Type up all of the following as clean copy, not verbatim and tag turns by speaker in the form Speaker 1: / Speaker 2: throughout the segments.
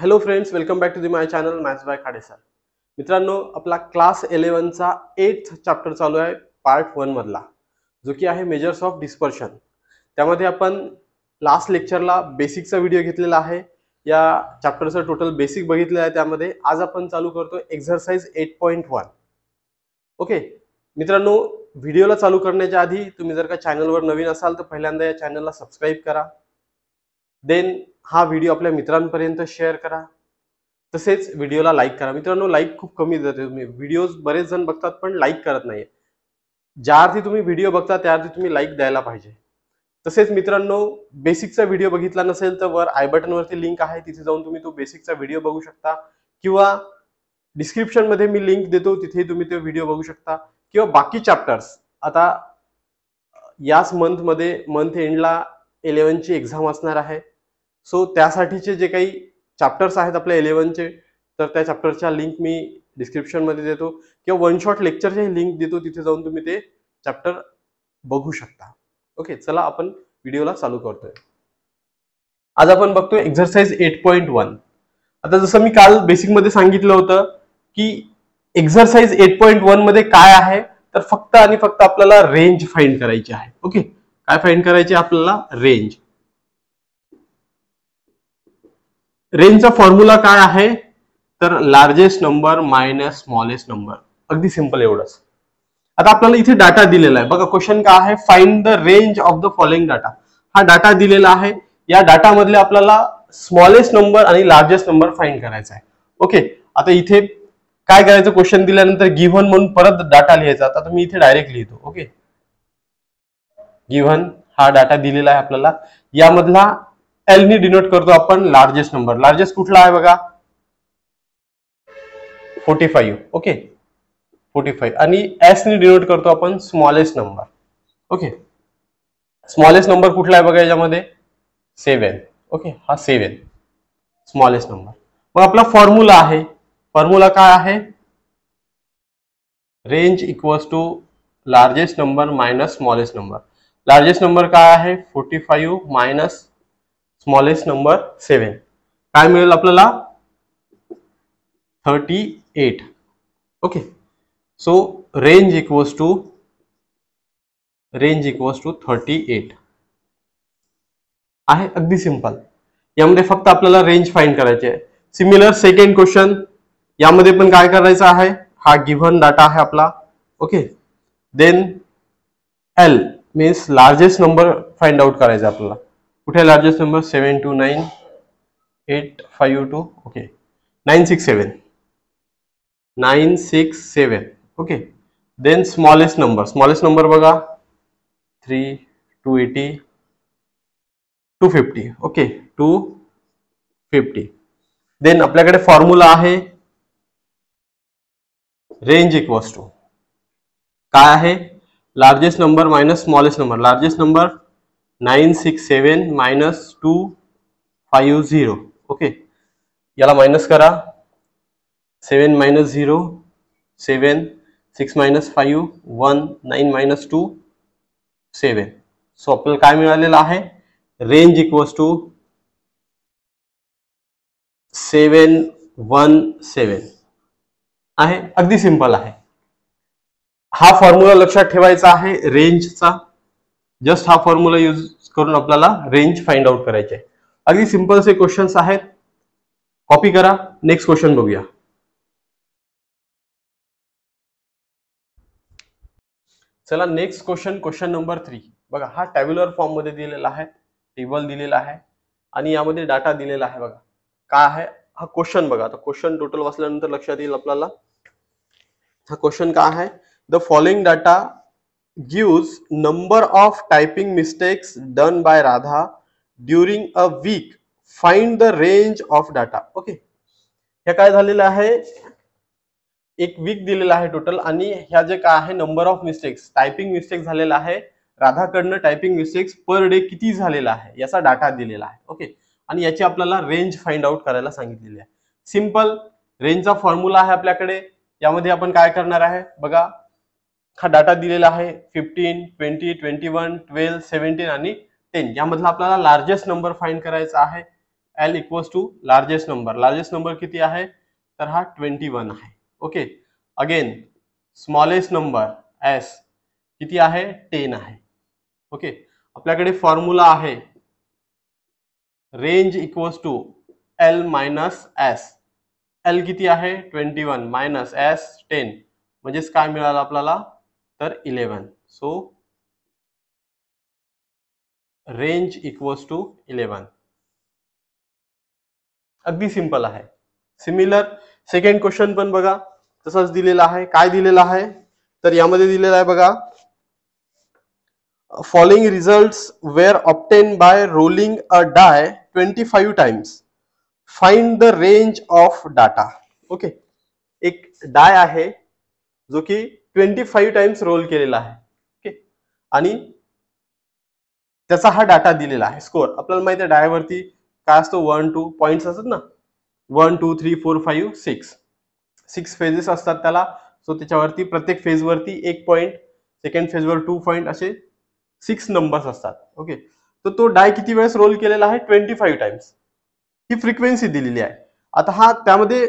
Speaker 1: Hello friends, welcome back to the my channel maths by Khade sir. मित्रांनो, आपला class 11चा 8th chapter चालू आहे part 1 मधला, जो की आहे मेजर्स ऑफ डिस्पर्शन. त्यामध्ये आपण लास्ट लेक्चरला बेसिकचा व्हिडिओ घेतलेला आहे. या चॅप्टरचं टोटल बेसिक बघितलं आहे. त्यामध्ये आज आपण चालू करतो एक्सरसाइज 8.1. ओके मित्रांनो, व्हिडिओला चालू करण्याच्या आधी तुम्ही जर का चॅनलवर नवीन असाल तर पहिल्यांदा या चॅनलला सबस्क्राईब करा. देन हा व्हिडिओ आपल्या मित्रांपर्यंत शेअर करा. तसेच व्हिडिओला लाईक करा. मित्रांनो, लाईक खूप कमी देते. तुम्ही व्हिडिओज बरेच जण बघतात पण लाईक करत नाही. ज्या अर्थी तुम्ही व्हिडिओ बघता त्या अर्थी तुम्ही लाईक द्यायला पाहिजे. तसेच मित्रांनो, बेसिकचा व्हिडिओ बघितला नसेल तर वर आय बटन वरती लिंक आहे, तिथे जाऊन तुम्ही तो बेसिकचा व्हिडिओ बघू शकता, किंवा डिस्क्रिप्शन मध्ये मी लिंक देतो, तिथे तुम्ही तो व्हिडिओ बघू शकता. किंवा बाकी चॅप्टर्स, आता याच मंथ एंडला 11 ची एक्झाम असणार आहे. सो त्यासाठीचे जे काही चॅप्टर्स आहेत आपल्या 11चे, तर त्या चॅप्टरच्या लिंक मी डिस्क्रिप्शन मध्ये देतो, किंवा वन शॉट लेक्चरचे लिंक देतो, तिथे जाऊन तुम्ही ते चॅप्टर बघू शकता. ओके, चला आपण व्हिडिओला चालू करतोय. आज आपण बघतोय एक्सरसाइज 8.1. आता जसं मी काल बेसिक मध्ये सांगितलं होतं की एक्सरसाइज 8.1 मध्ये काय आहे, तर फक्त आणि फक्त आपल्याला रेंज फाइंड करायची आहे. ओके, काय फाइंड करायची आपल्याला? रेंज. रेंजचा फॉर्म्युला काय आहे, तर largest number minus smallest number. अगदी सिंपल एवढंच. आता आपल्याला इथे डाटा दिलेला आहे बघा. क्वेश्चन काय आहे? Find the range of the following data. हा डाटा दिलेला आहे. या डाटा मधले आपल्याला स्मॉलेस्ट नंबर आणि लार्जेस्ट नंबर फाइंड करायचा आहे. ओके, आता इथे काय करायचं? क्वेश्चन दिल्यानंतर गिव्हन म्हणून परत डाटा लिहायचा. आता मी इथे डायरेक्ट लिहितो. ओके, गिव्हन हा डाटा दिलेला आहे आपल्याला. यामधला एल नी डिनोट करतो आपण लार्जेस्ट नंबर. लार्जेस्ट कुठला आहे बघा? 45. ओके, 45. आणि एस नी डिनोट करतो आपण smallest number. Okay, smallest number कुठला आहे बघा याच्यामध्ये? 7. ओके, हा 7 स्मॉलेस्ट नंबर. मग आपला फॉर्म्युला आहे. फॉर्म्युला काय आहे? Range equals to largest number minus smallest number. Largest number काय आहे? 45 मायनस स्मॉलेस्ट नंबर 7. काय मिळेल आपल्याला? 38. Okay, so range equals to 38 आहे. अगदी सिंपल. यामध्ये फक्त आपल्याला रेंज फाइंड करायची आहे. सिमिलर सेकंड क्वेश्चन, यामध्ये पण काय करायचं आहे? हा गिव्हन डाटा आहे आपला. Okay, then L means largest number find out करायचा आपल्याला. कुठे largest number? 729 852. Okay, 967. Okay, then smallest number बघा 3 280 250. ओके, 250. देन आपल्याकडे फॉर्म्युला आहे रेंज इक्वल्स टू काय आहे? Largest number minus smallest number. Largest number 967 minus 250. Okay, याला मायनस करा. 7 मायनस 0 7, 6 मायनस 5 1, 9 मायनस 2 7. सो आपल्याला काय मिळालेलं आहे? रेंज इक्वल्स टू 717 आहे. अगदी सिंपल आहे. हा फॉर्म्युला लक्षात ठेवायचा आहे रेंजचा. जस्ट हा फॉर्म्युला यूज करून आपल्याला रेंज फाइंड आउट करायचे आहे. अगदी सिंपल से क्वेश्चन्स आहेत. कॉपी करा. नेक्स्ट क्वेश्चन बघूया. चला नेक्स्ट क्वेश्चन नंबर 3 बघा. हा टॅब्युलर फॉर्म मध्ये दिलेला आहे, टेबल दिलेला आहे आणि यामध्ये डाटा दिलेला आहे. बघा काय आहे हा क्वेश्चन. बघा आता क्वेश्चन टोटल वाचल्यानंतर लक्षात येईल आपल्याला. हा क्वेश्चन काय आहे? The following data gives number of typing mistakes done by Radha during a week. Find the range of data. Okay, हे काय झालेलं आहे? एक वीक दिलेला आहे टोटल, आणि ह्या जे काय आहे number of mistakes, typing mistake झालेला आहे. राधाकडनं टायपिंग मिस्टेक्स पर डे किती झालेला आहे याचा डाटा दिलेला आहे. ओके, आणि याची आपल्याला रेंज फाइंड आउट करायला सांगितलेली आहे. सिंपल रेंजचा फॉर्म्युला आहे आपल्याकडे. यामध्ये आपण काय करणार आहे बघा. हा डाटा दिलेला आहे 15 20 21 12 17 आणि 10. यामधला आपल्याला लार्जेस्ट नंबर फाइंड करायचा आहे. L equals to largest number किती आहे, तर हा 21 आहे. Okay, again smallest number S किती आहे, 10 आहे. ओके, आपल्याकडे फॉर्म्युला आहे range equals to L minus S. L किती आहे, 21 मायनस एस 10, म्हणजेच काय मिळालं आपल्याला, तर 11. So range equals to 11. अगदी सिंपल आहे. सिमिलर सेकंड क्वेश्चन पण बघा तसंच दिलेला आहे. काय दिलेला आहे, तर यामध्ये दिलेला आहे बघा, following results were obtain by rolling a die 25 times, find the range of data. Okay, एक डाय आहे जो की 25 टाइम्स रोल केलेला आहे. ओके, आणि त्याचा हा डाटा दिलेला आहे. स्कोर आपल्याला माहिती आहे डायवरती काय असतो, 1 2 पॉइंट्स असतात ना, 1 2 3 4 5 6 फेजेस असतात त्याला. सो त्याच्यावरती प्रत्येक फेजवरती 1 पॉइंट, सेकंड फेजवर 2 पॉइंट, असे 6 नंबर्स असतात. ओके, तर तो डाय किती वेळेस रोल केलेला आहे, 25 टाइम्स. ही फ्रिक्वेन्सी दिलेली आहे. आता हा त्यामध्ये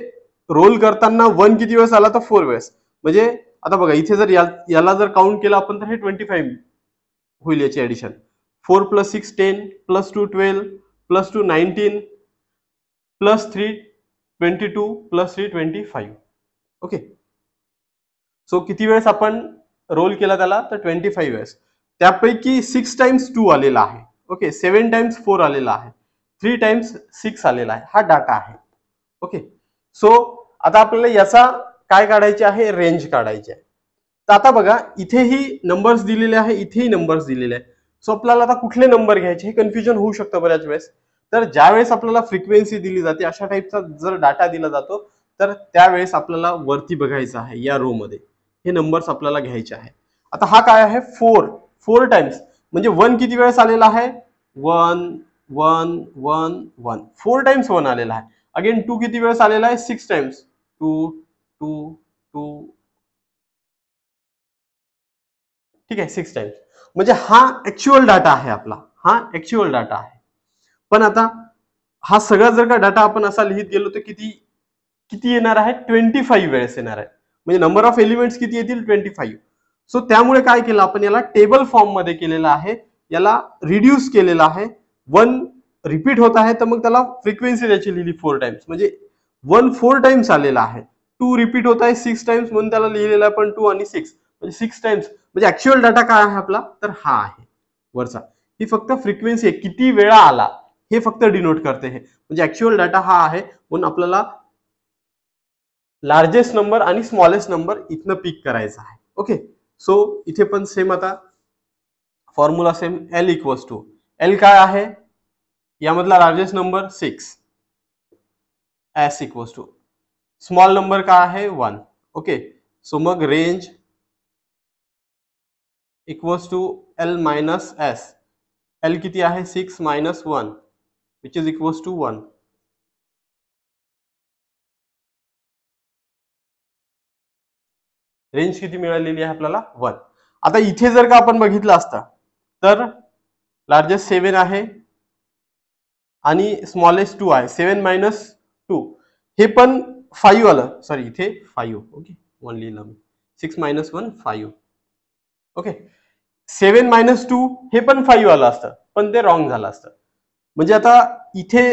Speaker 1: रोल करताना 1 किती वेळेस आला, तर 4 वेळेस. म्हणजे आता बघा इथे जर याला जर काउंट केलं आपण तर हे 25 होईल याची ऍडिशन. 4 + 6 10 + 2 12 + 2 19 + 3 22 + 3 25. ओके, सो किती वेळेस आपण रोल केला त्याला, तर 25 वेळेस. त्यापैकी 6 टाइम्स 2 आलेला आहे. ओके, 7 टाइम्स 4 आलेला आहे, 3 टाइम्स 6 आलेला आहे. हा डाटा आहे. ओके, सो आता आपल्याला याचा काय काढायचे आहे, रेंज काढायची आहे. तर आता बघा इथेही नंबर्स दिलेले आहे, इथेही नंबर्स दिलेले आहे. सो आपल्याला आता कुठले नंबर घ्यायचे हे कन्फ्युजन होऊ शकतं बऱ्याच वेळेस. तर ज्यावेळेस आपल्याला फ्रिक्वेन्सी दिली जाते, अशा टाईपचा जर डाटा दिला जातो, तर त्यावेळेस आपल्याला वरती बघायचं आहे या रो मध्ये, हे नंबर्स आपल्याला घ्यायचे आहे. आता हा काय आहे, 4 टाइम्स, म्हणजे 1 किती वेळेस आलेला आहे, 1 1 1 1, 4 टाइम्स 1 आलेला आहे. अगेन 2 किती वेळेस आलेला आहे, 6 टाइम्स 2 2 2, ठीक आहे, 6 टाइम्स. म्हणजे हा ऍक्च्युअल डाटा आहे आपला, हा ऍक्च्युअल डाटा आहे. पण आता हा सगळा जर का डाटा आपण असा लिहित गेलो तर किती किती येणार आहे, 25 वेळेस येणार आहे. म्हणजे नंबर ऑफ एलिमेंट्स किती येतील, 25. सो त्यामुळे काय केलं आपण, याला टेबल फॉर्म मध्ये केलेला आहे, याला रिड्यूस केलेला आहे. 1 रिपीट होत आहे तर मग त्याला फ्रिक्वेन्सी त्याची लिहिली 4 टाइम्स, म्हणजे 1 4 टाइम्स आलेला आहे. 2 रिपीट होत आहे 6 टाइम्स, म्हणून त्याला लिहिलेला आहे पण 2 आणि 6, म्हणजे 6 टाइम्स. म्हणजे ऍक्च्युअल डाटा काय आहे आपला, तर हा आहे वरचा. ही फक्त फ्रिक्वेन्सी आहे, किती वेळा आला हे फक्त डिनोट करते हे. म्हणजे ऍक्च्युअल डाटा हा आहे, म्हणून आपल्याला लार्जेस्ट नंबर आणि स्मॉलेस्ट नंबर इथनं पिक करायचा आहे. ओके, सो इथे पण सेम आता formula same, L equals to, L काय आहे, यामधला largest number 6, S equals to small number काय आहे, 1. ओके, सो मग range equals to L minus S. L किती आहे, 6 - 1, which is equals to 1. Range किती मिळालेली आहे आपल्याला, 1. आता इथे जर का आपण बघितलं असतं तर लार्जेस्ट 7 आहे आणि स्मॉलेस्ट 2 आहे. 7 - 2 हे पण 5 आलं, सॉरी इथे 5. ओके, 1 लिहिलं मी, 6 - 1 5. ओके, 7 - 2 हे पण 5 आलं असतं, पण ते रॉंग झालं असतं. म्हणजे आता इथे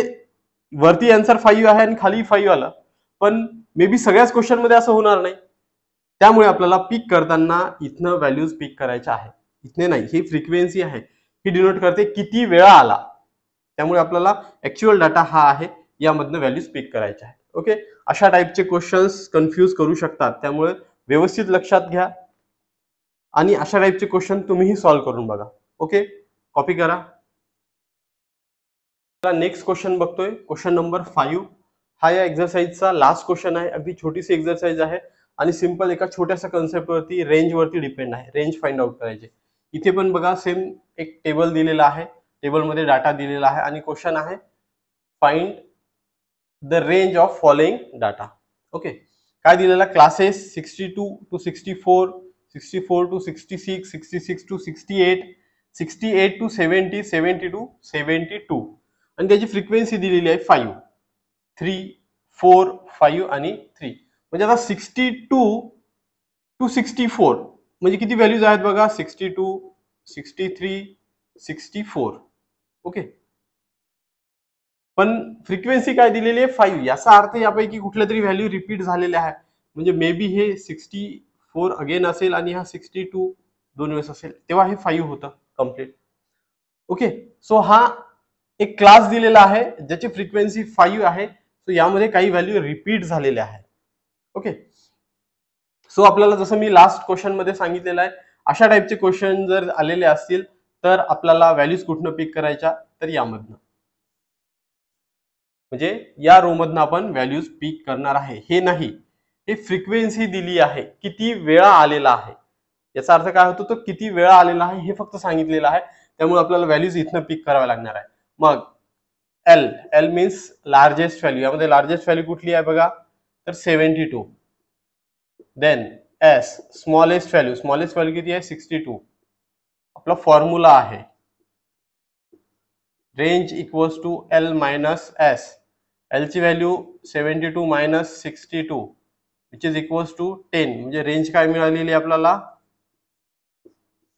Speaker 1: वरती आन्सर 5 आहे आणि खाली 5 आलं, पण मे बी सगळ्याच क्वेश्चन मध्ये असं होणार नाही. त्यामुळे आपल्याला पिक करताना इथनं व्हॅल्यूज पिक करायच्या आहेत, इथने नाही. ही फ्रिक्वेन्सी आहे, ही डिनोट करते किती वेळा आला. त्यामुळे आपल्याला ऍक्च्युअल डाटा हा आहे, यामधनं व्हॅल्यूज पिक करायच्या आहेत. ओके, अशा टाईपचे क्वेश्चन्स कन्फ्यूज करू शकतात, त्यामुळे व्यवस्थित लक्षात घ्या आणि अशा टाईपचे क्वेश्चन तुम्हीही सॉल्व्ह करून बघा. ओके, कॉपी करा. नेक्स्ट क्वेश्चन बघतोय, क्वेश्चन नंबर 5. हा या एक्सरसाइजचा लास्ट क्वेश्चन आहे. अगदी छोटीशी एक्सरसाइज आहे आणि सिंपल एका छोट्याशा कन्सेप्ट वरती, रेंज वरती डिपेंड आहे. रेंज फाइंड आउट करायचे. इथे पण बघा सेम एक टेबल दिलेला आहे, टेबलमध्ये डाटा दिलेला आहे आणि क्वेश्चन आहे find the range of following data. Okay, काय दिलेला, classes 62 to 64, 64 to 66, 66 to 68, 68 to 70, 70 to 72. आणि त्याची फ्रिक्वेन्सी दिलेली आहे 5, 3, 4, 5 आणि 3. म्हणजे आता 62 टू 64 म्हणजे किती व्हॅल्यूज आहेत बघा, 62, 63, 64. ओके, पण फ्रिक्वेन्सी काय दिलेली आहे 5. याचा अर्थ यापैकी कुठल्या तरी व्हॅल्यू रिपीट झालेल्या आहे. म्हणजे मे बी हे 64 अगेन असेल आणि हा 62 दोन वेळेस असेल, तेव्हा हे 5 होतं कम्प्लीट. ओके, सो हा एक क्लास दिलेला आहे ज्याची फ्रिक्वेन्सी 5 आहे. सो यामध्ये काही व्हॅल्यू रिपीट झालेल्या आहेत. ओके, सो आपल्याला जसं मी लास्ट क्वेश्चन मध्ये सांगितलेलं आहे, अशा टाईपचे क्वेश्चन जर आलेले असतील तर आपल्याला व्हॅल्यूज कुठनं पिक करायच्या, तर यामधनं, म्हणजे या रो मधनं आपण व्हॅल्यूज पिक करणार आहे. हे नाही, हे फ्रिक्वेन्सी दिली आहे, किती वेळा आलेला आहे. याचा अर्थ काय होतो, तो किती वेळा आलेला आहे हे फक्त सांगितलेलं आहे. त्यामुळे आपल्याला व्हॅल्यूज इथनं पिक कराव्या लागणार आहे. मग L, L means largest value. यामध्ये लार्जेस्ट व्हॅल्यू कुठली आहे बघा, तर 72. Then S, smallest value. Smallest value किती आहे, 62. आपला फॉर्म्युला आहे range equals to L minus S. L ची value 72 minus 62 which is equals to 10. म्हणजे रेंज काय मिळालेली आपल्याला,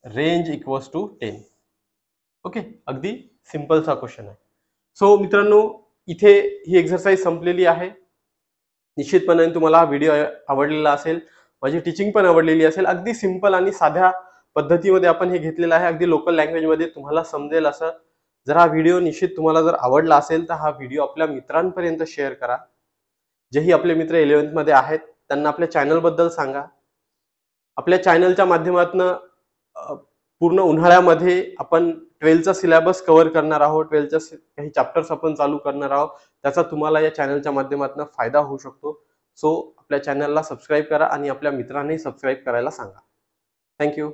Speaker 1: रेंज इक्वल्स टू 10. ओके, अगदी सिंपलचा क्वेश्चन आहे. सो मित्रांनो, इथे ही एक्सरसाइज संपलेली आहे. निश्चितपणे तुम्हाला हा व्हिडिओ आवडलेला असेल, माझी टीचिंग पण आवडलेली असेल. अगदी सिंपल आणि साध्या पद्धतीमध्ये आपण हे घेतलेलं आहे, अगदी लोकल लँग्वेजमध्ये तुम्हाला समजेल असं. जर हा व्हिडिओ निश्चित तुम्हाला जर आवडला असेल तर हा व्हिडिओ आपल्या मित्रांपर्यंत शेअर करा. जेही आपले मित्र 11th मध्ये आहेत त्यांना आपल्या चॅनलबद्दल सांगा. आपल्या चॅनलच्या माध्यमातून पूर्ण उन्हाळ्यामध्ये आपण 12चा सिलेबस कव्हर करणार आहोत. 12च्या काही चॅप्टर्स आपण चालू करणार आहोत. त्याचा तुम्हाला या चॅनलच्या माध्यमातून फायदा होऊ शकतो. सो आपल्या चॅनलला सबस्क्राईब करा आणि आपल्या मित्रांनाही सबस्क्राईब करायला सांगा. थँक्यू.